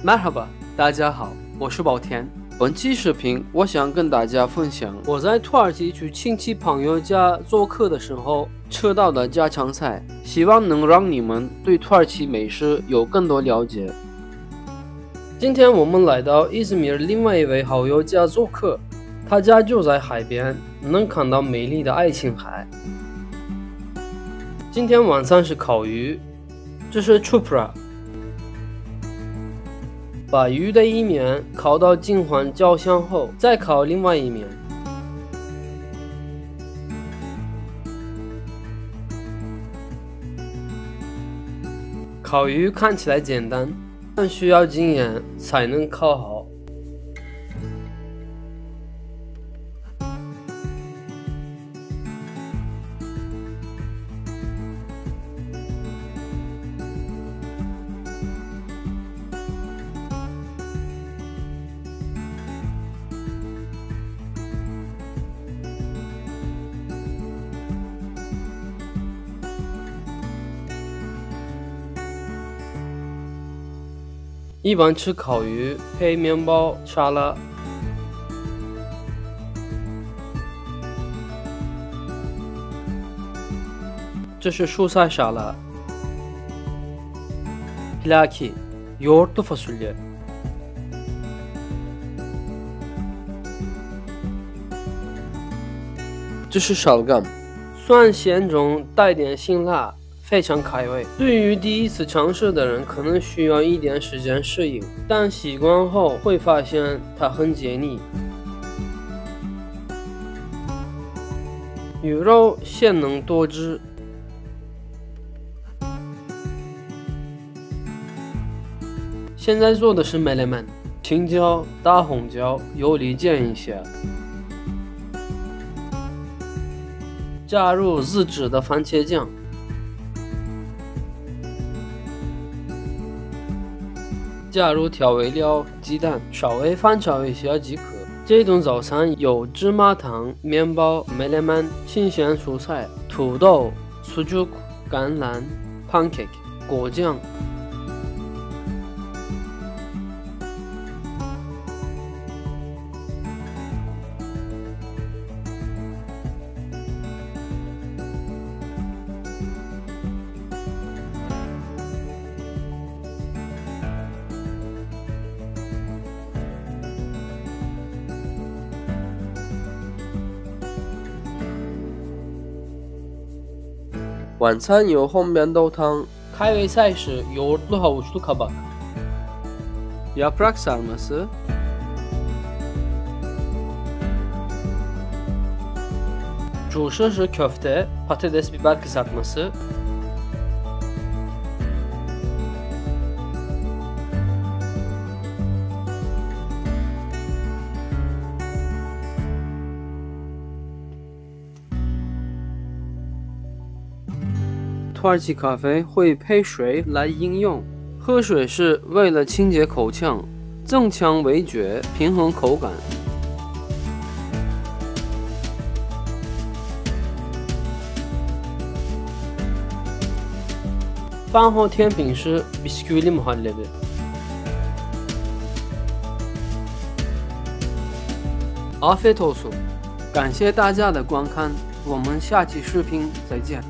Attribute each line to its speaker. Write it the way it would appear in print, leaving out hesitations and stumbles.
Speaker 1: Merhaba，大家好，我是宝田。本期视频，我想跟大家分享我在土耳其去亲戚朋友家做客的时候吃到的家常菜，希望能让你们对土耳其美食有更多了解。今天我们来到伊兹密尔另外一位好友家做客，他家就在海边，能看到美丽的爱琴海。今天晚餐是烤鱼，这是 chupra。把鱼的一面烤到金黄焦香后，再烤另外一面。烤鱼看起来简单，但需要经验才能烤好。一般吃烤鱼配面包沙拉。这是蔬菜沙拉。Pilaki， yoğurtlu fasulye。这是şalgam，酸咸中带点辛辣。非常开胃，对于第一次尝试的人可能需要一点时间适应，但习惯后会发现它很解腻。鱼肉鲜嫩多汁。现在做的是menemen，青椒、大红椒、油里煎一下，加入自制的番茄酱。加入调味料、鸡蛋，稍微翻炒一下即可。这顿早餐有芝麻糖、面包、menemen、新鲜蔬菜、土豆、sucuk、橄榄、pancake、果酱。晚餐有红棉豆汤，开胃菜是yoğurtlu havuçlu kabak, yaprak sarması,主食是 köfte, patates biber kızartması,土耳其咖啡会配水来饮用，喝水是为了清洁口腔，增强味觉，平衡口感。饭后甜品是 bisküvili muhallebi。afiyet olsun，感谢大家的观看，我们下期视频再见。